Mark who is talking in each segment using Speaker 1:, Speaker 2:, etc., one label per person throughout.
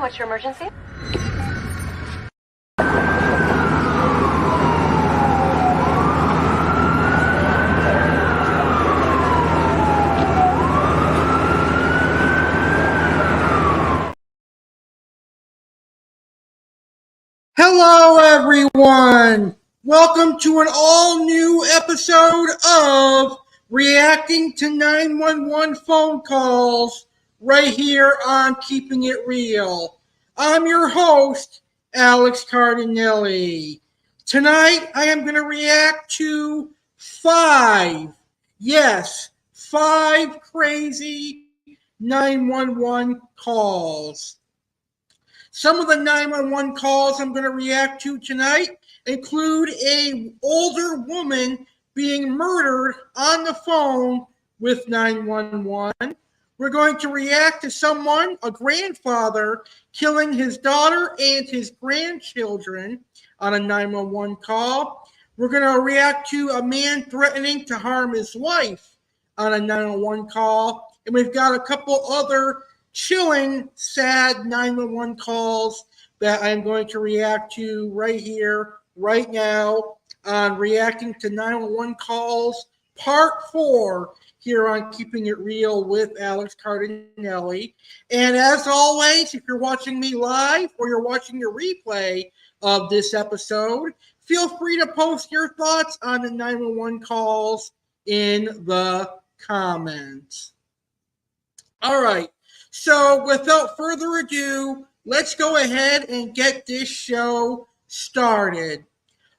Speaker 1: What's your emergency?
Speaker 2: Hello, everyone. Welcome to an all-new episode of Reacting to 911 Phone Calls right here on Keeping It Real. I'm your host, Alex Cardinale. Tonight, I am going to react to five crazy 911 calls. Some of the 911 calls I'm going to react to tonight include an older woman being murdered on the phone with 911. We're going to react to someone, a grandfather, killing his daughter and his grandchildren on a 911 call. We're going to react to a man threatening to harm his wife on a 911 call. And we've got a couple other chilling, sad 911 calls that I'm going to react to right here, right now, on Reacting to 911 Calls, Part 4, here on Keeping It Real with Alex Cardinale. And as always, if you're watching me live or you're watching a replay of this episode, feel free to post your thoughts on the 911 calls in the comments. All right. So without further ado, let's go ahead and get this show started.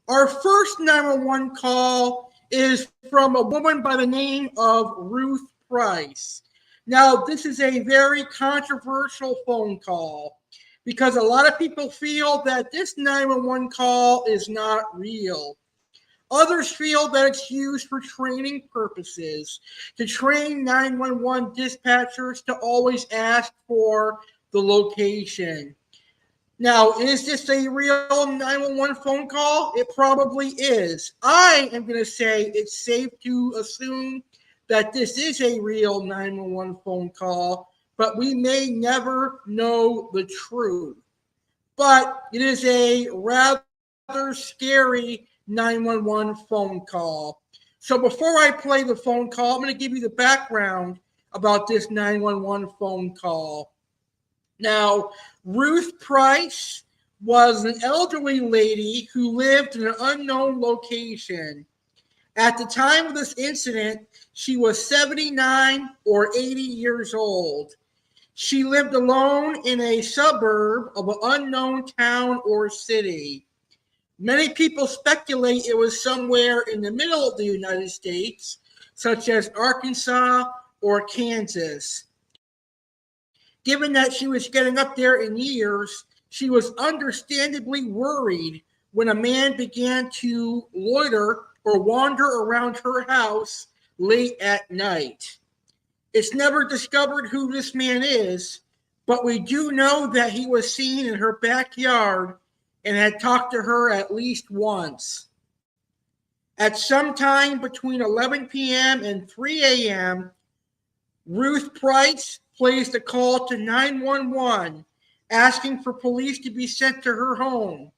Speaker 2: Our first 911 call is from a woman by the name of Ruth Price. Now, this is a very controversial phone call because a lot of people feel that this 911 call is not real. Others feel that it's used for training purposes, to train 911 dispatchers to always ask for the location. Now, is this a real 911 phone call? It probably is. I am going to say it's safe to assume that this is a real 911 phone call, but we may never know the truth. But it is a rather scary 911 phone call. So before I play the phone call, I'm going to give you the background about this 911 phone call. Now, Ruth Price was an elderly lady who lived in an unknown location. At the time of this incident, she was 79 or 80 years old. She lived alone in a suburb of an unknown town or city. Many people speculate it was somewhere in the middle of the United States, such as Arkansas or Kansas. Given that she was getting up there in years, she was understandably worried when a man began to loiter or wander around her house late at night. It's never discovered who this man is, but we do know that he was seen in her backyard and had talked to her at least once. At some time between 11 p.m. and 3 a.m., Ruth Price placed a call to 911 asking for police to be sent to her home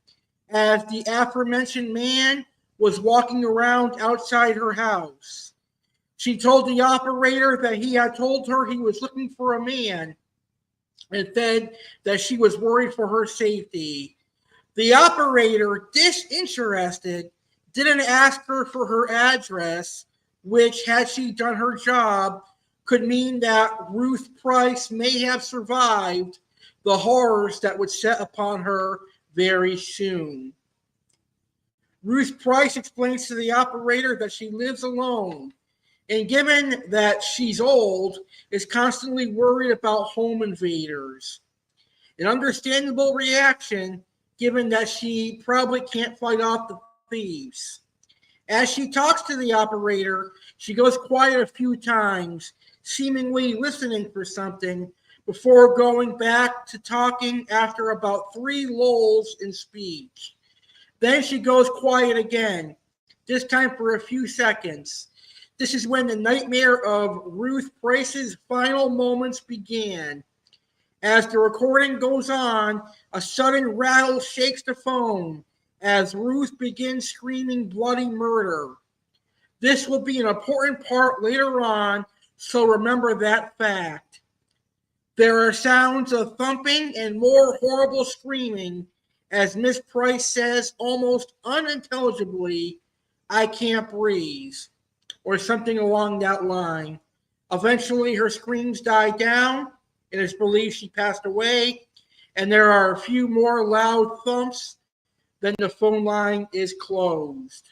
Speaker 2: as the aforementioned man was walking around outside her house. She told the operator that he had told her he was looking for a man and said that she was worried for her safety. The operator, disinterested, didn't ask her for her address, which, had she done her job, could mean that Ruth Price may have survived the horrors that would set upon her very soon. Ruth Price explains to the operator that she lives alone, and given that she's old, is constantly worried about home invaders. An understandable reaction, given that she probably can't fight off the thieves. As she talks to the operator, she goes quiet a few times, seemingly listening for something, before going back to talking after about 3 lulls in speech. Then she goes quiet again, this time for a few seconds. This is when the nightmare of Ruth Price's final moments began. As the recording goes on, a sudden rattle shakes the phone as Ruth begins screaming bloody murder. This will be an important part later on, so remember that fact. There are sounds of thumping and more horrible screaming as Miss Price says almost unintelligibly, "I can't breathe," or something along that line. Eventually, her screams die down, and it's believed she passed away, and there are a few more loud thumps, then the phone line is closed.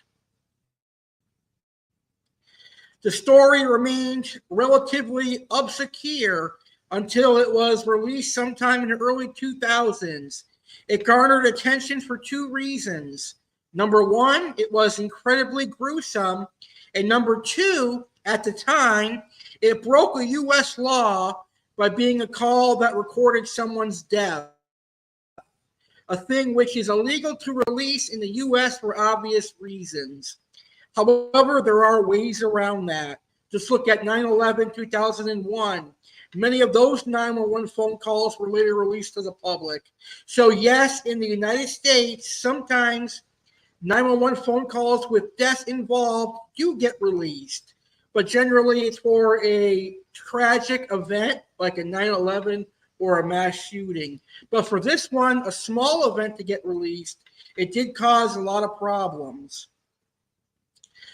Speaker 2: The story remained relatively obscure until it was released sometime in the early 2000s. It garnered attention for two reasons. Number one, it was incredibly gruesome. And number two, at the time, it broke a U.S. law by being a call that recorded someone's death, a thing which is illegal to release in the U.S. for obvious reasons. However, there are ways around that. Just look at 9/11, 2001. Many of those 911 phone calls were later released to the public. So yes, in the United States, sometimes 911 phone calls with deaths involved do get released. But generally, it's for a tragic event like a 9/11 or a mass shooting. But for this one, a small event to get released, it did cause a lot of problems.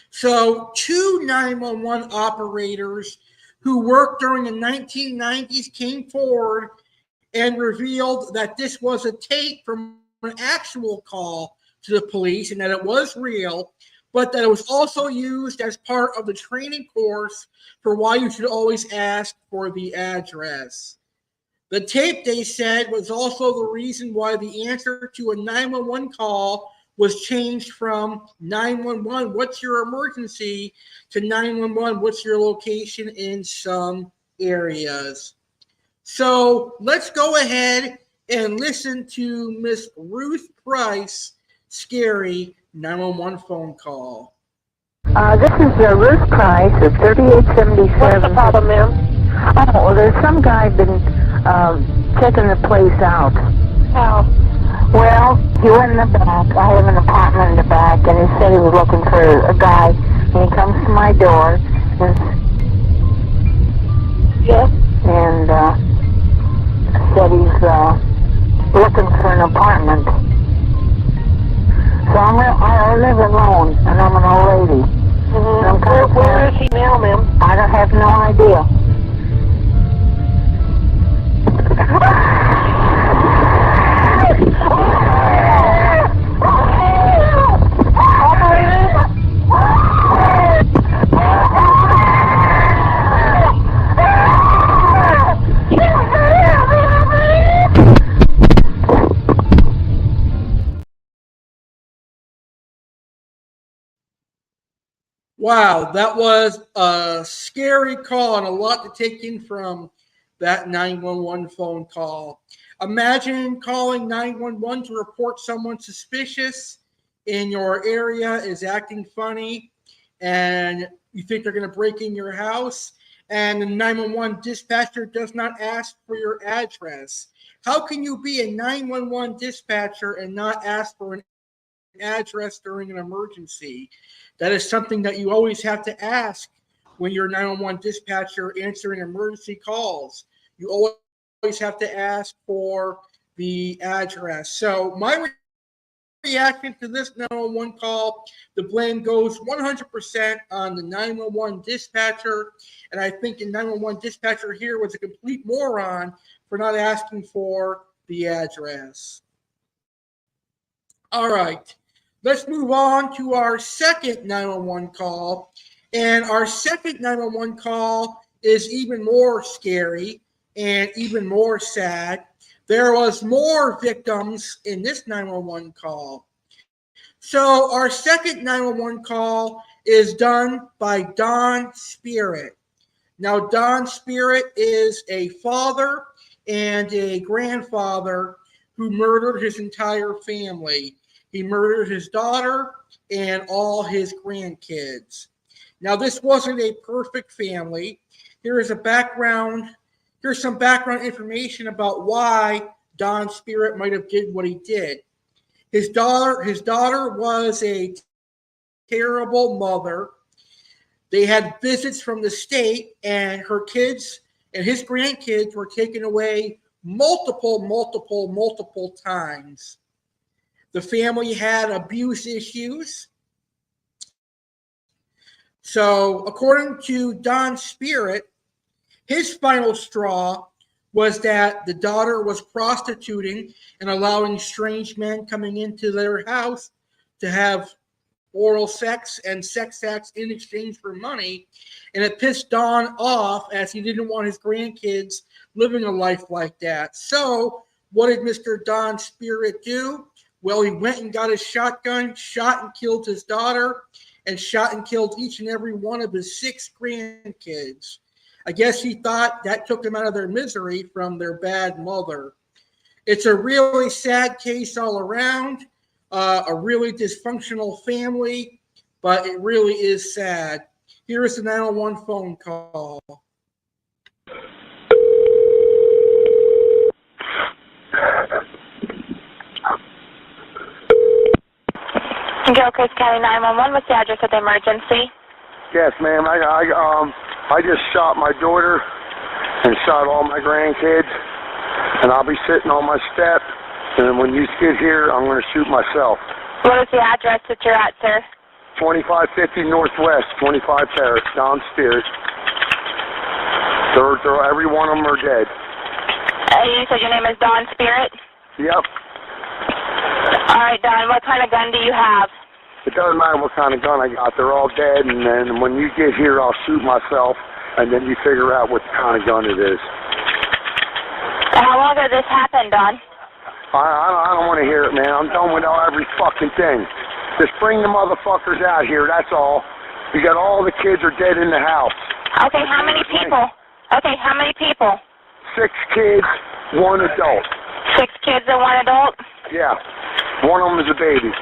Speaker 2: So, two 911 operators who worked during the 1990s came forward and revealed that this was a tape from an actual call to the police and that it was real, but that it was also used as part of the training course for why you should always ask for the address. The tape, they said, was also the reason why the answer to a 911 call was changed from 911, what's your emergency, to 911, what's your location in some areas. So let's go ahead and listen to Miss Ruth Price, scary 911 phone call.
Speaker 1: This is Ruth Price of 3877.
Speaker 3: What's the problem, ma'am?
Speaker 1: Oh, well, there's some guy been checking the place out.
Speaker 3: How?
Speaker 1: Well, he went in the back. I have an apartment in the back, and he said he was looking for a guy. And he comes to my door, and
Speaker 3: Yes?
Speaker 1: and said he's looking for an apartment. So I live alone, and I'm an old lady.
Speaker 3: Mm-hmm. Where is he now, ma'am?
Speaker 1: I don't have no idea.
Speaker 2: Wow, that was a scary call and a lot to take in from that 911 phone call. Imagine calling 911 to report someone suspicious in your area is acting funny and you think they're going to break in your house, and the 911 dispatcher does not ask for your address. How can you be a 911 dispatcher and not ask for an address during an emergency? That is something that you always have to ask when you're a 911 dispatcher answering emergency calls. You always have to ask for the address. So my reaction to this 911 call, the blame goes 100% on the 911 dispatcher. And I think the 911 dispatcher here was a complete moron for not asking for the address. All right. Let's move on to our second 911 call. And our second 911 call is even more scary and even more sad. There was more victims in this 911 call. So our second 911 call is done by Don Spirit. Now, Don Spirit is a father and a grandfather who murdered his entire family. He murdered his daughter and all his grandkids. Now, this wasn't a perfect family. Here is a background here's some background information about why Don Spirit might have did what he did. His daughter was a terrible mother. They had visits from the state, and her kids and his grandkids were taken away multiple times. The family had abuse issues. So, according to Don Spirit, his final straw was that the daughter was prostituting and allowing strange men coming into their house to have oral sex and sex acts in exchange for money. And it pissed Don off as he didn't want his grandkids living a life like that. So, what did Mr. Don Spirit do? Well, he went and got his shotgun, shot and killed his daughter, and shot and killed each and every one of his 6 grandkids. I guess he thought that took them out of their misery from their bad mother. It's a really sad case all around, a really dysfunctional family, but it really is sad. Here is the 911 phone call.
Speaker 4: Gilchrist County 911, what's the address of the emergency?
Speaker 5: Yes, ma'am. I just shot my daughter and shot all my grandkids, and I'll be sitting on my step, and when you get here, I'm going to shoot myself.
Speaker 4: What is the address that you're at, sir?
Speaker 5: 2550 Northwest, 25 Terrace, Don Spirit. Every one of them are dead.
Speaker 4: You said your name is Don Spirit?
Speaker 5: Yep.
Speaker 4: All right, Don, what kind of gun do you have?
Speaker 5: It doesn't matter what kind of gun I got. They're all dead, and then when you get here, I'll shoot myself, and then you figure out what kind of gun it is.
Speaker 4: How long ago this happened, Don?
Speaker 5: I don't want to hear it, man. I'm done with every fucking thing. Just bring the motherfuckers out here, that's all. You got all the kids are dead in the house.
Speaker 4: Okay, how many people? Okay, how many people?
Speaker 5: 6 kids, 1 adult.
Speaker 4: 6 kids and 1 adult?
Speaker 5: Yeah. One of them is a baby.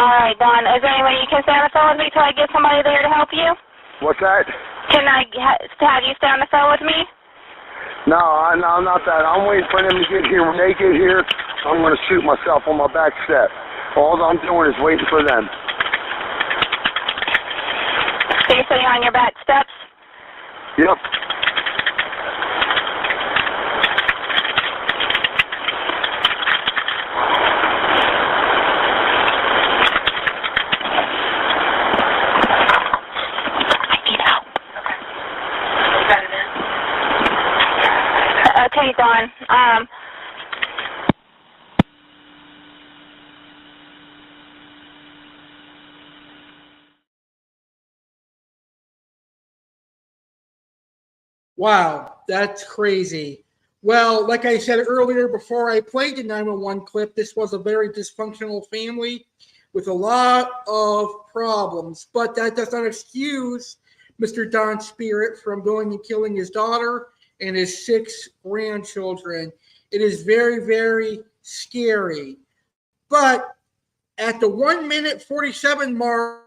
Speaker 4: All right, Don. Is there any way you can stay on the phone with me till I get somebody there to help you?
Speaker 5: What's that?
Speaker 4: Can I have you stay on the phone with me?
Speaker 5: No, not that. I'm waiting for them to get here. When they get here, I'm going to shoot myself on my back step. All I'm doing is waiting for them.
Speaker 4: So you're sitting on your back steps?
Speaker 5: Yep.
Speaker 4: Okay, Don.
Speaker 2: Wow, that's crazy. Well, like I said earlier before I played the 911 clip, this was a very dysfunctional family with a lot of problems. But that does not excuse Mr. Don Spirit from going and killing his daughter and his 6 grandchildren. It is very, very scary. But at the 1 minute 47 mark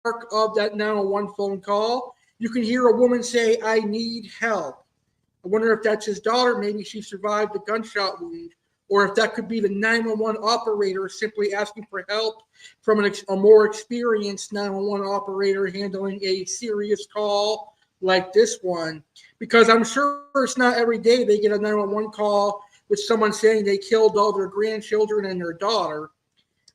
Speaker 2: of that 911 phone call, you can hear a woman say, "I need help." I wonder if that's his daughter. Maybe she survived a gunshot wound, or if that could be the 911 operator simply asking for help from a more experienced 911 operator handling a serious call like this one. Because I'm sure it's not every day they get a 911 call with someone saying they killed all their grandchildren and their daughter.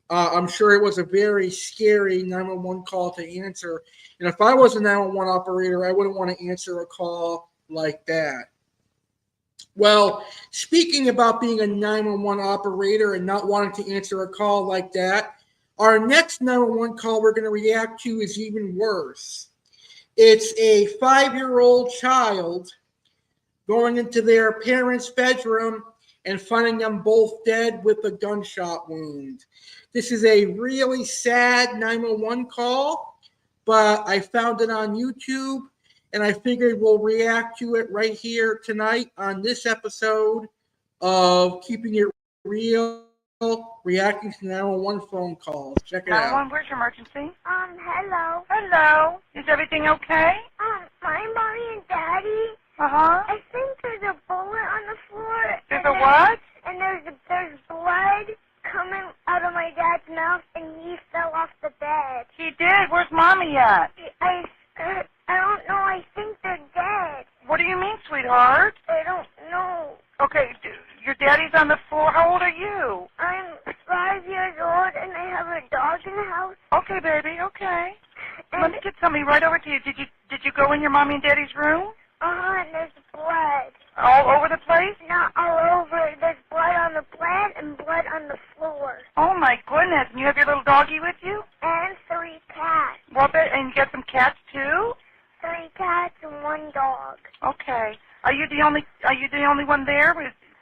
Speaker 2: I'm sure it was a very scary 911 call to answer. And if I was a 911 operator, I wouldn't want to answer a call like that. Well, speaking about being a 911 operator and not wanting to answer a call like that, our next 911 call we're going to react to is even worse. It's a 5-year-old child going into their parents' bedroom and finding them both dead with a gunshot wound. This is a really sad 911 call, but I found it on YouTube, and I figured we'll react to it right here tonight on this episode of Keeping It Real reacting to 911 phone calls. Check it out.
Speaker 6: 911, where's your emergency?
Speaker 3: Hello.
Speaker 6: Hello. Is everything okay?
Speaker 3: My mommy and daddy,
Speaker 6: Uh-huh.
Speaker 3: I think there's a bullet on the floor.
Speaker 6: There's a what?
Speaker 3: And there's blood coming out of my dad's mouth, and he fell off the bed.
Speaker 6: He did. Where's Mommy at?
Speaker 3: I don't know. I think they're dead.
Speaker 6: What do you mean, sweetheart?
Speaker 3: I don't know.
Speaker 6: Okay, your daddy's on the floor. How old are you?
Speaker 3: I'm 5 years old, and I have a dog in the house.
Speaker 6: Okay, baby, okay. Let
Speaker 3: And
Speaker 6: me get somebody right over to you. Did you go in your Mommy and Daddy's room?
Speaker 3: and there's blood.
Speaker 6: All over the place?
Speaker 3: Not all over. There's blood on the bed and blood on the floor.
Speaker 6: Oh, my goodness. And you have your little doggie with you?
Speaker 3: And 3 cats.
Speaker 6: Well, and you got some cats, too?
Speaker 3: 3 cats and 1 dog.
Speaker 6: Okay. Are you the only one there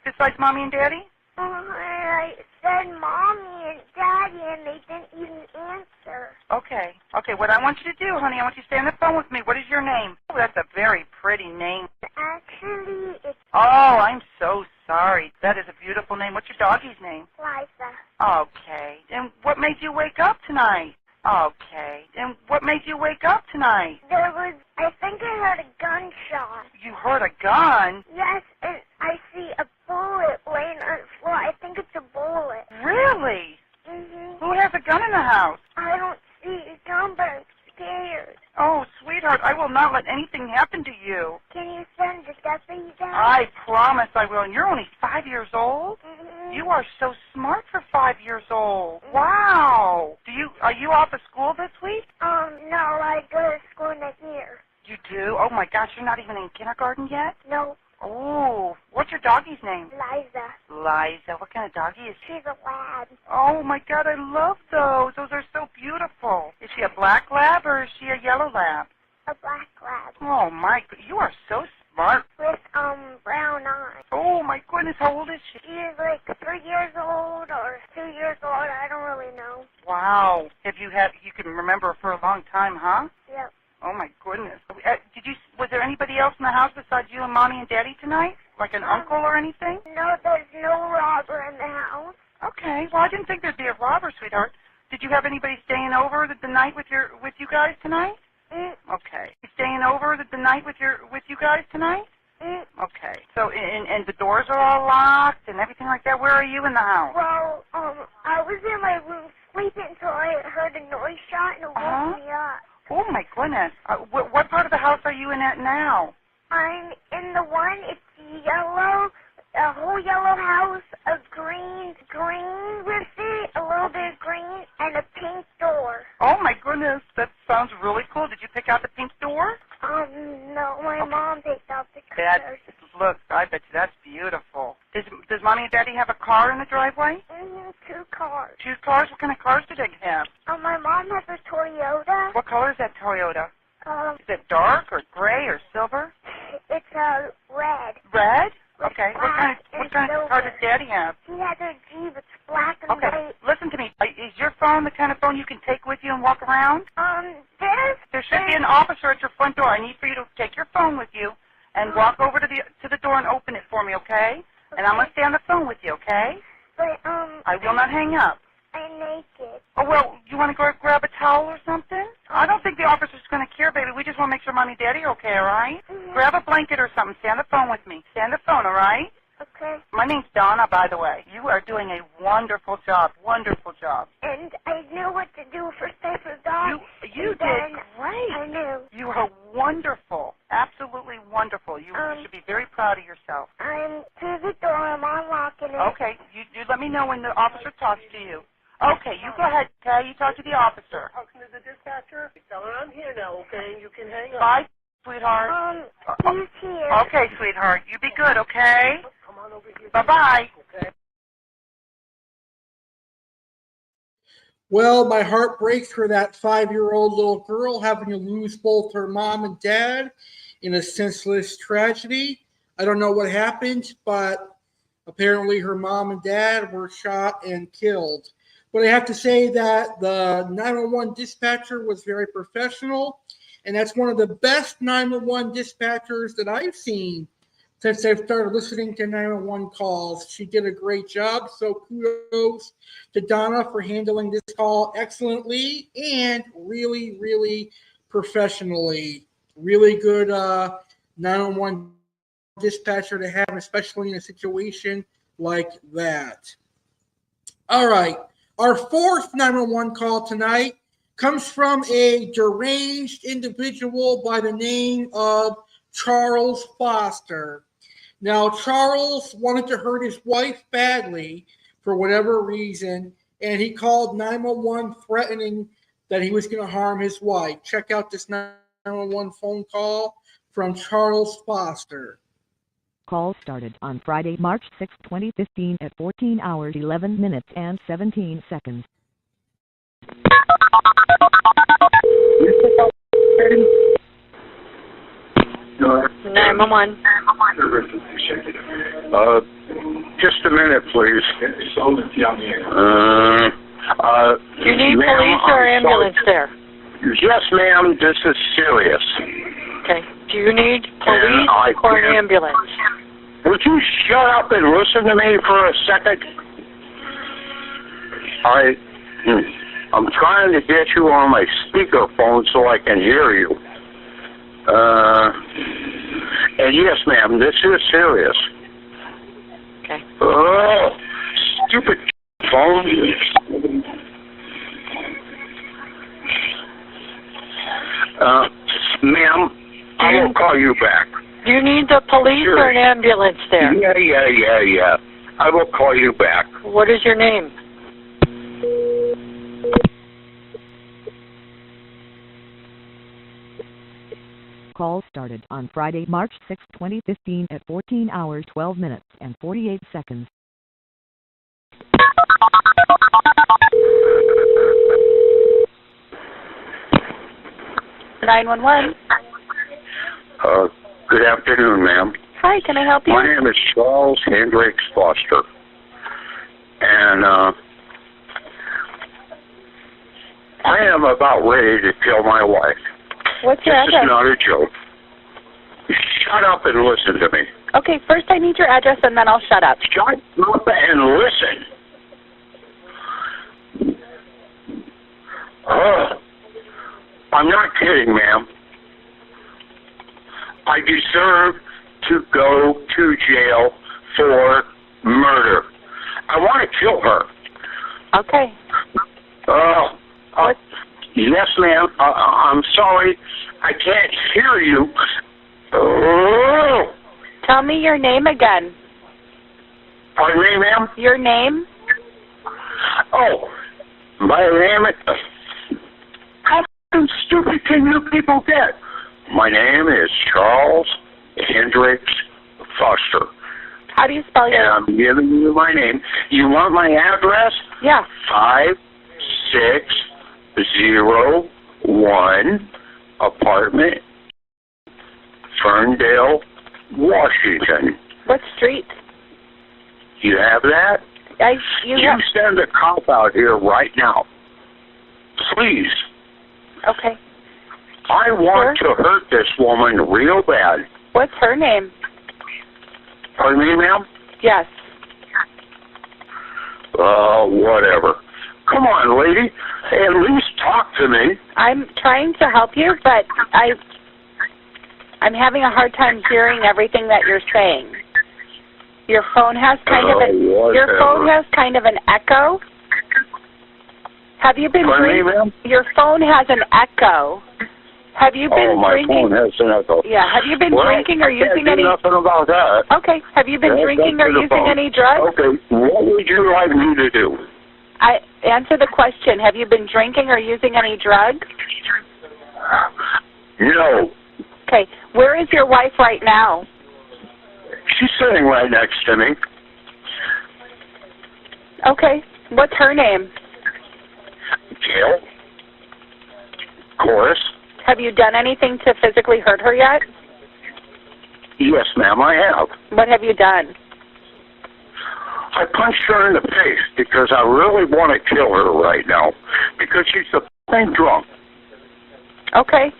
Speaker 6: besides Mommy and Daddy?
Speaker 3: I said Mommy and Daddy, and they didn't even answer.
Speaker 6: Okay. Okay, what I want you to do, honey, I want you to stay on the phone with me. What is your name? Oh, that's a very pretty name.
Speaker 3: Actually, it's
Speaker 6: Oh, I'm so sorry. That is a beautiful name. What's your doggie's name?
Speaker 3: Liza.
Speaker 6: Okay. And what made you wake up tonight? Okay. And what made you wake up tonight?
Speaker 3: I think I heard a gunshot.
Speaker 6: You heard a gun?
Speaker 3: Yes, and I see a bullet laying on the floor. I think it's a bullet.
Speaker 6: Really?
Speaker 3: Mm-hmm.
Speaker 6: Who has a gun in the house?
Speaker 3: I don't see a gun, but I'm scared.
Speaker 6: Oh, sweetheart, I will not let anything happen to you.
Speaker 3: Can you send the deputy down?
Speaker 6: I promise I will. And you're only 5 years old?
Speaker 3: Mm-hmm.
Speaker 6: You are so smart for 5 years old. Wow. Are you off of school this week?
Speaker 3: No, I go to school next year.
Speaker 6: You do? Oh, my gosh, you're not even in kindergarten yet?
Speaker 3: No,
Speaker 6: Oh, what's your doggie's name?
Speaker 3: Liza.
Speaker 6: Liza. What kind of doggie is she?
Speaker 3: She's a lab.
Speaker 6: Oh, my God, I love those. Those are so beautiful. Is she a black lab or is she a yellow lab?
Speaker 3: A black lab.
Speaker 6: Oh, my, you are so smart.
Speaker 3: With, brown eyes.
Speaker 6: Oh, my goodness, how old is she?
Speaker 3: She's like 3 years old or 2 years old. I don't really know.
Speaker 6: Wow. You can remember her for a long time, huh?
Speaker 3: Yep.
Speaker 6: Oh, my goodness. Was there anybody else in the house besides you and Mommy and Daddy tonight? Like an uncle or anything?
Speaker 3: No, there's no robber in the house.
Speaker 6: Okay. Well, I didn't think there'd be a robber, sweetheart. Did you have anybody staying over the night with you guys tonight? Okay. You staying over the night with you guys tonight? Okay. So, and the doors are all locked and everything like that. Where are you in the house?
Speaker 3: Well, I was in my room sleeping until I heard a noise shot and it woke me up.
Speaker 6: Oh, my goodness. What part of the house are you in at now?
Speaker 3: I'm in the one, it's yellow, a whole yellow house, a green with it, a little bit of green, and a pink door.
Speaker 6: Oh, my goodness. That sounds really cool. Did you pick out the pink door?
Speaker 3: No, my mom picked out the colors.
Speaker 6: Look, I bet you that's beautiful. Does Mommy and Daddy have a car in the driveway?
Speaker 3: 2 cars.
Speaker 6: 2 cars? What kind of cars do they have?
Speaker 3: My mom has a Toyota.
Speaker 6: What color is that Toyota?
Speaker 3: Um,
Speaker 6: Is it dark or gray or silver?
Speaker 3: it's red.
Speaker 6: Red? Okay.
Speaker 3: Black
Speaker 6: What
Speaker 3: and
Speaker 6: kind of car
Speaker 3: silver.
Speaker 6: does Daddy have?
Speaker 3: He has a Jeep. It's black and
Speaker 6: Okay.
Speaker 3: white.
Speaker 6: Listen to me. Is your phone the kind of phone you can take with you and walk around? There should be an officer at your front door. I need for you to take your phone with you and walk over to the door and open it for me, okay? And I'm going to stay on the phone with you, okay?
Speaker 3: But,
Speaker 6: I will not hang up.
Speaker 3: I'm naked.
Speaker 6: Oh, well, you want to go grab a towel or something? I don't think the officer's going to care, baby. We just want to make sure Mommy and Daddy are okay, all right?
Speaker 3: Mm-hmm.
Speaker 6: Grab a blanket or something. Stay on the phone with me. Stay on the phone, all right?
Speaker 3: Okay.
Speaker 6: My name's Donna, by the way. You are doing a wonderful job. Wonderful job.
Speaker 3: And I knew what to do for safe for God.
Speaker 6: You
Speaker 3: And
Speaker 6: did
Speaker 3: then
Speaker 6: great.
Speaker 3: I knew.
Speaker 6: You are wonderful. Absolutely wonderful. You should be very proud of yourself.
Speaker 3: I'm to the door. I'm unlocking it.
Speaker 6: Okay. You let me know when the officer talks to you. Okay, you go ahead, okay? You talk to the officer.
Speaker 7: Talking to the dispatcher? Tell her I'm here now, okay? You can hang up.
Speaker 6: Bye, sweetheart.
Speaker 3: He's here.
Speaker 6: Okay, sweetheart. You be good, okay?
Speaker 7: Come on over here.
Speaker 6: Bye-bye.
Speaker 7: Okay.
Speaker 2: Well, my heart breaks for that 5-year-old little girl having to lose both her mom and dad in a senseless tragedy. I don't know what happened, but apparently her mom and dad were shot and killed. But I have to say that the 911 dispatcher was very professional, and that's one of the best 911 dispatchers that I've seen since they've started listening to 911 calls. She did a great job, so kudos to Donna for handling this call excellently and really, really professionally. Really good 911 dispatcher to have, especially in a situation like that. All right. Our fourth 911 call tonight comes from a deranged individual by the name of Charles Foster. Now, Charles wanted to hurt his wife badly for whatever reason, and he called 911 threatening that he was going to harm his wife. Check out this 911 phone call from Charles Foster.
Speaker 8: Call started on Friday, March 6, 2015 at 14 hours 11 minutes and 17 seconds.
Speaker 5: Just a minute, please.
Speaker 9: Do you need police or ambulance there?
Speaker 5: Yes, ma'am. This is serious.
Speaker 9: Okay. Do you need police or an ambulance?
Speaker 5: Would you shut up and listen to me for a second? I'm trying to get you on my speakerphone so I can hear you. And yes, ma'am, this is serious.
Speaker 9: Okay.
Speaker 5: Oh, stupid phone. Ma'am, I will call you back.
Speaker 9: Do you need the police or an ambulance there?
Speaker 5: Yeah. I will call you back.
Speaker 9: What is your name?
Speaker 8: Call started on Friday, March 6, 2015 at 14 hours 12 minutes and 48 seconds.
Speaker 5: Good afternoon, ma'am.
Speaker 9: Hi, can I help you?
Speaker 5: My name is Charles Hendricks Foster. And I am about ready to kill my wife.
Speaker 9: What's your
Speaker 5: This
Speaker 9: address?
Speaker 5: is not a joke. Shut up and listen to me.
Speaker 9: Okay, first I need your address and then I'll shut up.
Speaker 5: Shut up and listen. I'm not kidding, ma'am. I deserve to go to jail for murder. I want to kill her.
Speaker 9: Okay.
Speaker 5: Yes, ma'am. I'm sorry. I can't hear you.
Speaker 9: Tell me your name again.
Speaker 5: Pardon me, ma'am?
Speaker 9: Your name?
Speaker 5: Oh, my name is... How stupid can you people get? My name is Charles Hendricks Foster.
Speaker 9: How do you spell your
Speaker 5: name? And I'm giving you my name. You want my address?
Speaker 9: Yeah.
Speaker 5: 5601 apartment, Ferndale, Washington.
Speaker 9: What street?
Speaker 5: You have that? You send a cop out here right now. Please.
Speaker 9: Okay.
Speaker 5: I want to hurt this woman real bad.
Speaker 9: What's her name?
Speaker 5: Pardon me, ma'am?
Speaker 9: Yes.
Speaker 5: Whatever. Come on, lady. At least talk to me.
Speaker 9: I'm trying to help you, but I'm having a hard time hearing everything that you're saying. Your phone has kind of an echo. Have you been drinking? Your phone has an echo. Have you been drinking?
Speaker 5: My phone has an echo.
Speaker 9: Yeah. Have you been drinking or using any?
Speaker 5: Nothing about that.
Speaker 9: Okay. Have you been drinking or using any drugs?
Speaker 5: Okay. What would you like me to do?
Speaker 9: Answer the question. Have you been drinking or using any drugs?
Speaker 5: No.
Speaker 9: Okay. Where is your wife right now?
Speaker 5: She's sitting right next to me.
Speaker 9: Okay. What's her name?
Speaker 5: Gail. Chorus.
Speaker 9: Have you done anything to physically hurt her yet?
Speaker 5: Yes, ma'am, I have.
Speaker 9: What have you done?
Speaker 5: I punched her in the face because I really want to kill her right now because she's a f***ing drunk.
Speaker 9: Okay.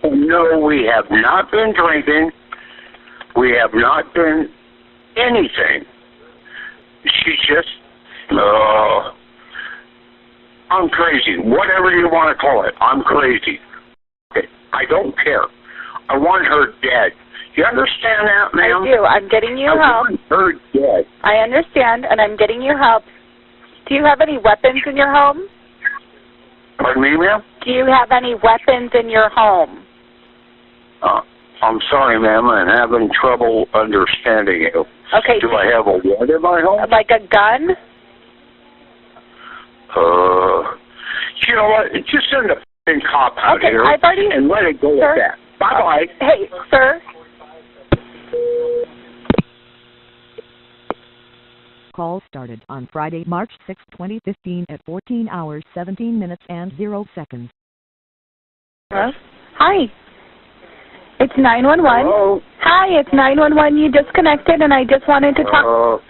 Speaker 5: No, we have not been drinking. We have not been anything. She's just, I'm crazy. Whatever you want to call it, I'm crazy. I don't care. I want her dead. You understand that, ma'am?
Speaker 9: I do. I'm getting you help.
Speaker 5: I want her dead.
Speaker 9: I understand, and I'm getting you help. Do you have any weapons in your home?
Speaker 5: Pardon me, ma'am?
Speaker 9: Do you have any weapons in your home?
Speaker 5: I'm sorry, ma'am. I'm having trouble understanding you.
Speaker 9: Okay.
Speaker 5: Do I have a what in my home?
Speaker 9: Like a gun?
Speaker 5: You know what? Just send a f***ing cop out
Speaker 9: Okay,
Speaker 5: here
Speaker 9: I've already,
Speaker 5: and let it go
Speaker 9: sir,
Speaker 5: at that. Bye-bye.
Speaker 9: Hey, sir.
Speaker 8: Call started on Friday, March 6, 2015 at 14 hours, 17 minutes and 0 seconds.
Speaker 9: Hello? Hi. It's 911.
Speaker 5: Hello?
Speaker 9: Hi, it's 911. You disconnected, and I just wanted to talk.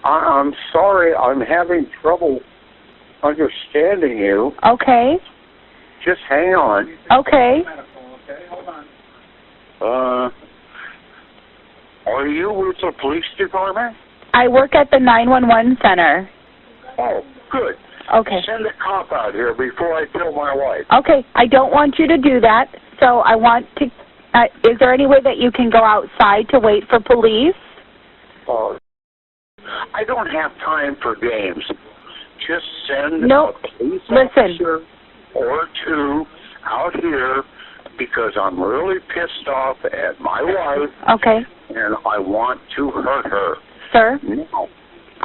Speaker 5: I'm sorry. I'm having trouble understanding you.
Speaker 9: Okay.
Speaker 5: Just hang on.
Speaker 9: Okay.
Speaker 5: Are you with the police department?
Speaker 9: I work at the 911 center.
Speaker 5: Oh, good.
Speaker 9: Okay.
Speaker 5: Send a cop out here before I kill my wife.
Speaker 9: Okay. I don't want you to do that, so I want to... is there any way that you can go outside to wait for police?
Speaker 5: I don't have time for games. Just send
Speaker 9: No.
Speaker 5: a police
Speaker 9: Listen.
Speaker 5: officer or two out here because I'm really pissed off at my wife.
Speaker 9: Okay.
Speaker 5: And I want to hurt her.
Speaker 9: Sir?
Speaker 5: Now,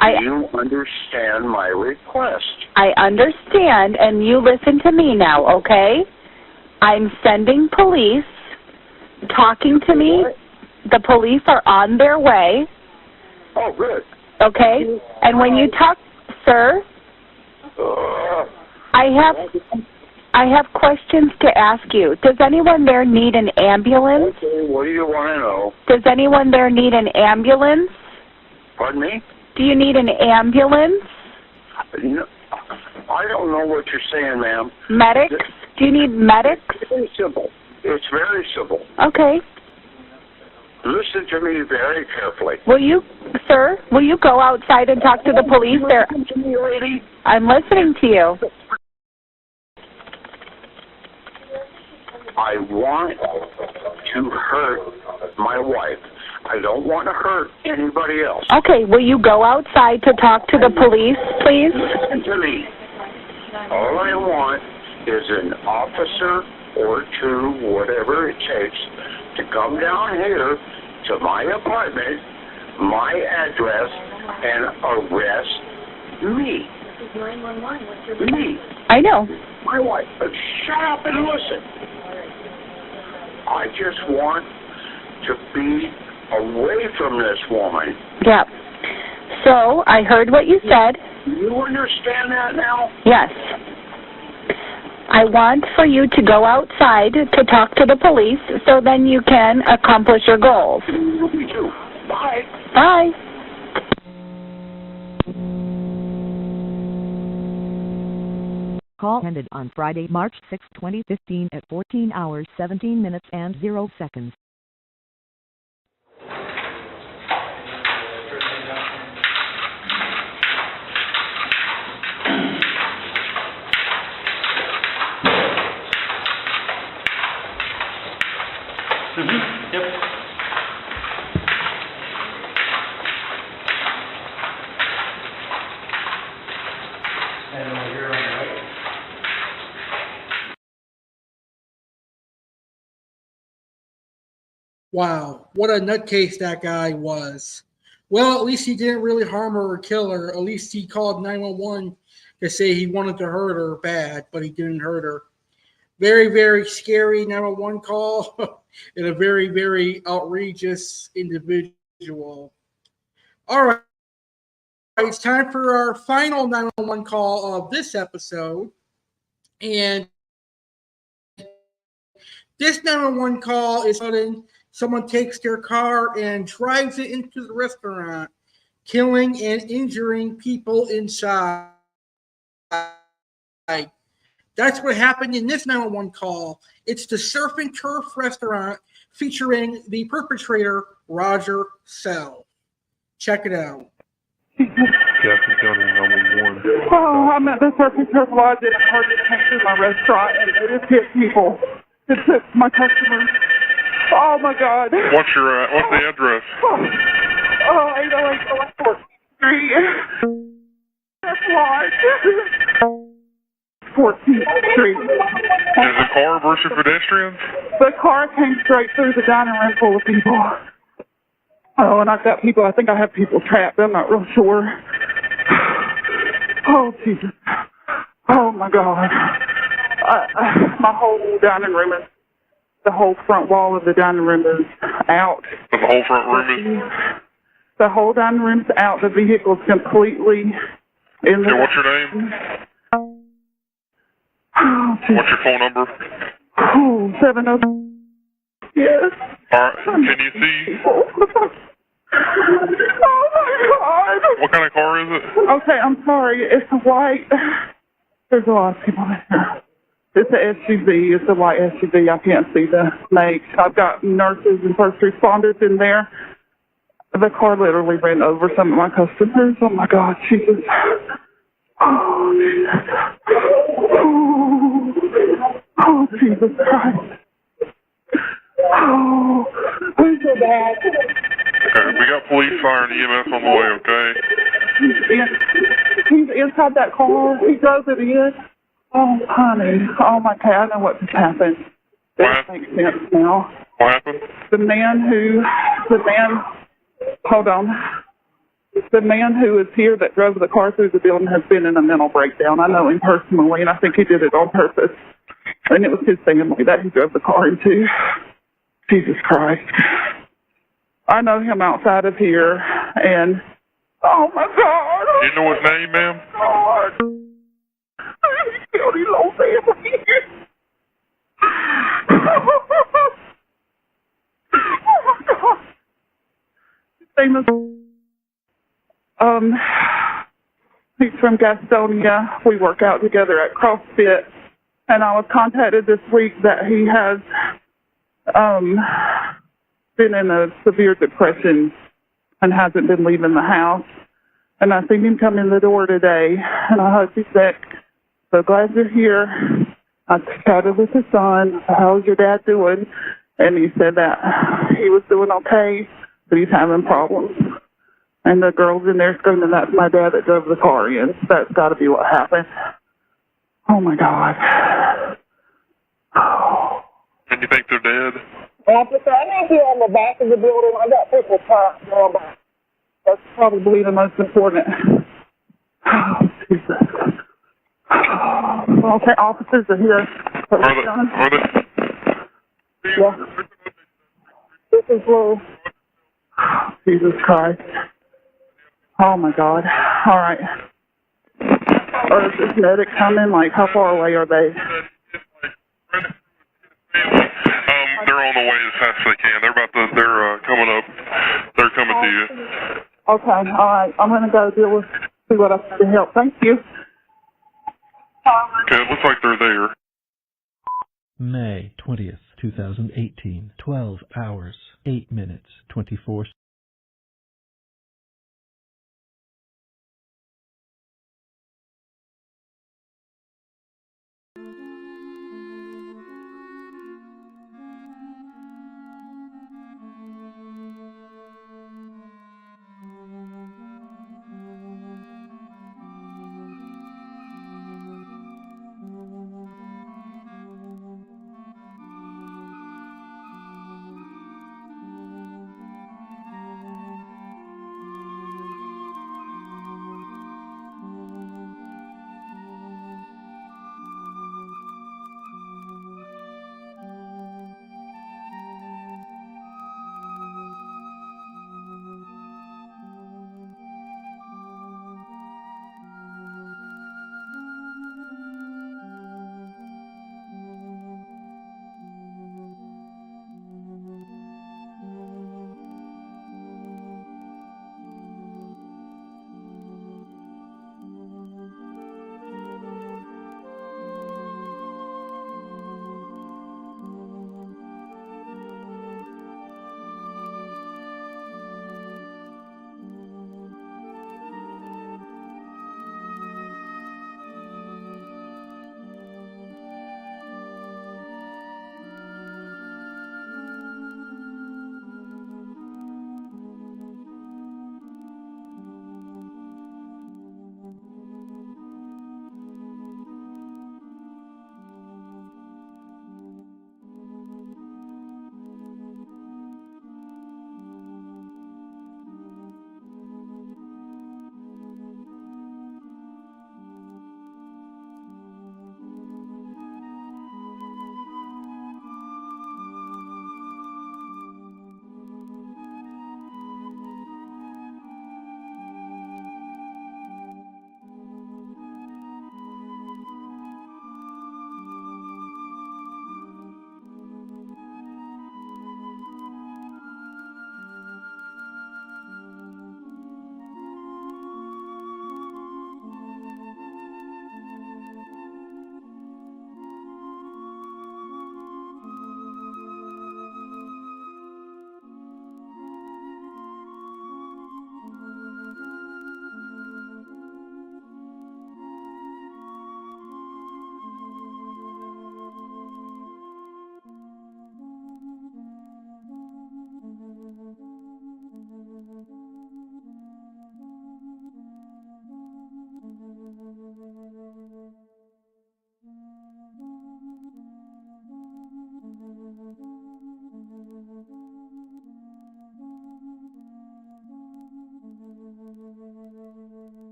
Speaker 5: do you understand my request?
Speaker 9: I understand, and you listen to me now, okay? I'm sending police talking to me. The police are on their way.
Speaker 5: Oh, good.
Speaker 9: Okay? And when you talk, sir, I have questions to ask you. Does anyone there need an ambulance?
Speaker 5: Okay, what do you want to know?
Speaker 9: Does anyone there need an ambulance?
Speaker 5: Pardon me?
Speaker 9: Do you need an ambulance?
Speaker 5: No, I don't know what you're saying, ma'am.
Speaker 9: Medics? Do you need medics?
Speaker 5: It's very simple. It's very simple.
Speaker 9: Okay.
Speaker 5: Listen to me very carefully.
Speaker 9: Will you, sir, will you go outside and talk to the police?
Speaker 5: Listen to me, lady.
Speaker 9: I'm listening to you.
Speaker 5: I want to hurt my wife. I don't want to hurt anybody else.
Speaker 9: Okay, will you go outside to talk to the police, please?
Speaker 5: Listen to me. All I want is an officer or two, whatever it takes, to come down here to my apartment, my address, and arrest me.
Speaker 3: This is 911. What's your
Speaker 5: Me.
Speaker 9: I know.
Speaker 5: My wife. Shut up and listen. I just want to be away from this woman.
Speaker 9: Yeah. So, I heard what you said.
Speaker 5: You understand that now?
Speaker 9: Yes. I want for you to go outside to talk to the police so then you can accomplish your goals.
Speaker 5: Me too. Bye.
Speaker 9: Bye.
Speaker 8: Call ended on Friday, March 6, 2015 at 14 hours, 17 minutes and 0 seconds.
Speaker 10: Yep. And you're on the right.
Speaker 2: Wow, what a nutcase that guy was. Well, at least he didn't really harm her or kill her. At least he called 911 to say he wanted to hurt her bad, but he didn't hurt her. Very, very scary 911 call and a very, very outrageous individual. All right, it's time for our final 911 call of this episode. And this 911 call is sudden. Someone takes their car and drives it into the restaurant, killing and injuring people inside. That's what happened in this 911 call. It's the Surf and Turf restaurant featuring the perpetrator, Roger Sell. Check it out.
Speaker 11: Jackson County 911.
Speaker 12: Oh, I'm at the Circus Lodge and a car just came through my restaurant and it just hit people. It took my customers. Oh my God.
Speaker 11: What's the address?
Speaker 12: Oh, 808 4th Street. That's Lodge. 14th Street.
Speaker 11: Is the car versus pedestrians?
Speaker 12: The car came straight through the dining room full of people. Oh, and I've got people, I think I have people trapped. I'm not real sure. Oh, Jesus. Oh, my God. My whole dining room is, the whole front wall of the dining room is out.
Speaker 11: The whole front room is?
Speaker 12: The whole dining room's out. The vehicle's completely in the...
Speaker 11: Okay, what's your name?
Speaker 12: Oh,
Speaker 11: what's your phone number?
Speaker 12: Oh, 70... Yes.
Speaker 11: All right, can you see?
Speaker 12: Oh, my God.
Speaker 11: What kind of car is it?
Speaker 12: Okay, I'm sorry. It's a white... There's a lot of people there. It's an SUV. It's a white SUV. I can't see the make. I've got nurses and first responders in there. The car literally ran over some of my customers. Oh, my God. Jesus. Oh, Jesus. Oh, Jesus Christ. Oh, who's so bad?
Speaker 11: Okay, we got police, fire, and EMS on the way, okay?
Speaker 12: He's inside that car. He drove it in. Oh, honey. Oh, my God. I know what just happened. That makes sense now.
Speaker 11: What happened?
Speaker 12: The man, hold on. The man who is here that drove the car through the building has been in a mental breakdown. I know him personally, and I think he did it on purpose. And it was his family that he drove the car into. Jesus Christ. I know him outside of here, and oh my God.
Speaker 11: You know his name, ma'am?
Speaker 12: God. He killed his whole family. Oh my God. His name is, he's from Gastonia. We work out together at CrossFit, and I was contacted this week that he has been in a severe depression and hasn't been leaving the house. And I seen him come in the door today, and I hope he's back. So glad you're here. I chatted with his son. How's your dad doing? And he said that he was doing okay, but he's having problems. And the girl's in there screaming, that's my dad that drove the car in. That's got to be what happened. Oh, my God. Oh.
Speaker 11: And you think they're dead?
Speaker 12: Officer, I need you on the back of the building. I got people trapped on back. That's probably the most important. Oh, Jesus. Oh, okay, officers are here.
Speaker 11: Are they?
Speaker 12: Yeah. This is Lou. Jesus Christ. Oh, my God. All right. Is this medic coming? Like, how far away are they?
Speaker 11: They're on the way as fast as they can. They're coming up. They're coming to you.
Speaker 12: Okay, all right. I'm going to go see what I can help. Thank you.
Speaker 11: Okay, it looks like they're there.
Speaker 13: May 20th, 2018, 12 hours, 8 minutes, 24 seconds.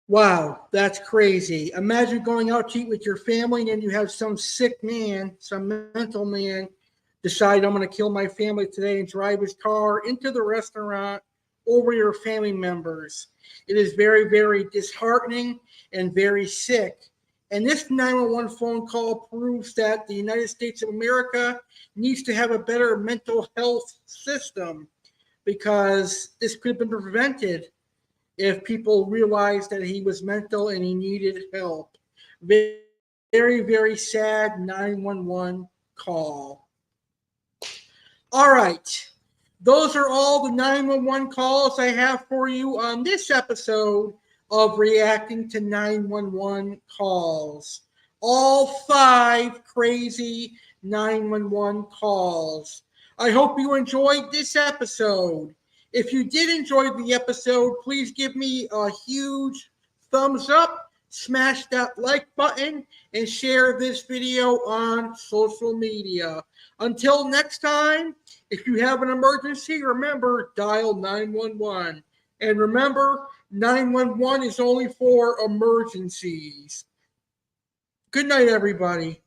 Speaker 2: Wow, that's crazy. Imagine going out to eat with your family and then you have some sick man, some mental man, decide I'm going to kill my family today and drive his car into the restaurant over your family members. It is very, very disheartening and very sick. And this 911 phone call proves that the United States of America needs to have a better mental health system because this could have been prevented if people realized that he was mental and he needed help. Very, very sad 911 call. All right. Those are all the 911 calls I have for you on this episode of Reacting to 911 Calls. All 5 crazy 911 calls. I hope you enjoyed this episode. If you did enjoy the episode, please give me a huge thumbs up, smash that like button, and share this video on social media. Until next time, if you have an emergency, remember, dial 911. And remember, 911 is only for emergencies. Good night, everybody.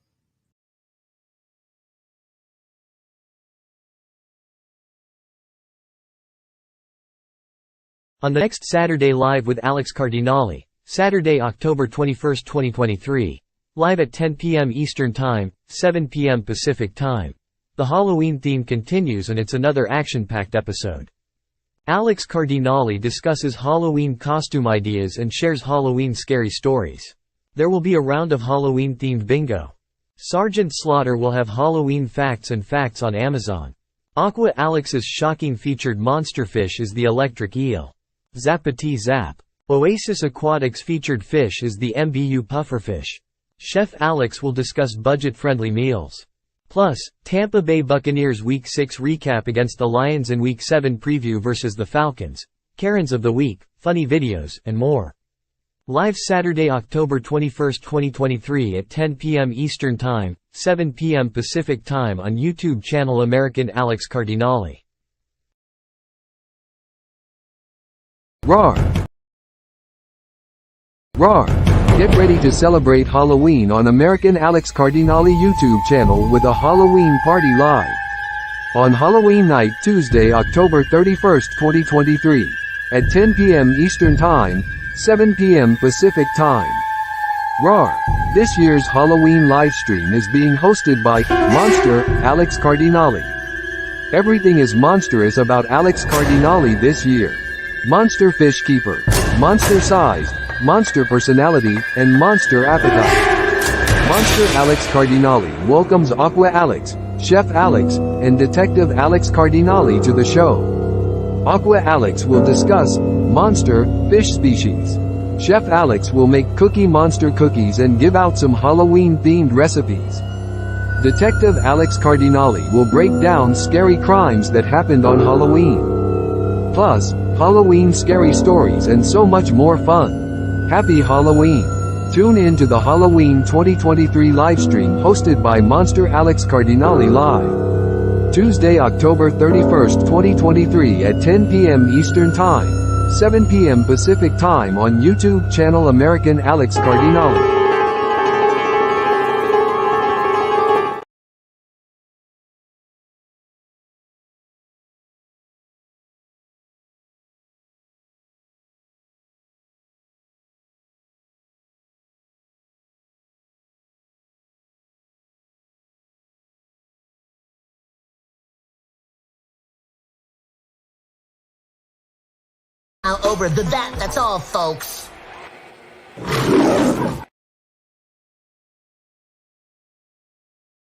Speaker 14: On the next Saturday Live with Alex Cardinale, Saturday, October 21, 2023, live at 10 p.m. Eastern Time, 7 p.m. Pacific Time. The Halloween theme continues and it's another action-packed episode. Alex Cardinale discusses Halloween costume ideas and shares Halloween scary stories. There will be a round of Halloween-themed bingo. Sergeant Slaughter will have Halloween facts and facts on Amazon. Aqua Alex's shocking featured monster fish is the electric eel. Zappity Zap. Oasis Aquatics featured fish is the MBU pufferfish. Chef Alex will discuss budget-friendly meals. Plus, Tampa Bay Buccaneers Week 6 recap against the Lions and Week 7 preview versus the Falcons, Karens of the Week, funny videos, and more. Live Saturday, October 21, 2023 at 10 p.m. Eastern Time, 7 p.m. Pacific Time on YouTube channel American Alex Cardinale.
Speaker 15: Roar! Roar! Get ready to celebrate Halloween on American Alex Cardinale YouTube channel with a Halloween party live. On Halloween night Tuesday, October 31, 2023, at 10 p.m. Eastern Time, 7 p.m. Pacific Time. Roar! This year's Halloween livestream is being hosted by Monster Alex Cardinale. Everything is monstrous about Alex Cardinale this year. Monster Fish Keeper, Monster Sized, Monster Personality, and Monster Appetite. Monster Alex Cardinale welcomes Aqua Alex, Chef Alex, and Detective Alex Cardinale to the show. Aqua Alex will discuss monster fish species. Chef Alex will make Cookie Monster cookies and give out some Halloween-themed recipes. Detective Alex Cardinale will break down scary crimes that happened on Halloween. Plus, Halloween scary stories and so much more fun. Happy Halloween! Tune in to the Halloween 2023 livestream hosted by Monster Alex Cardinale live. Tuesday, October 31, 2023 at 10 p.m. Eastern Time, 7 p.m. Pacific Time on YouTube channel American Alex Cardinale.
Speaker 16: Over that's all, folks.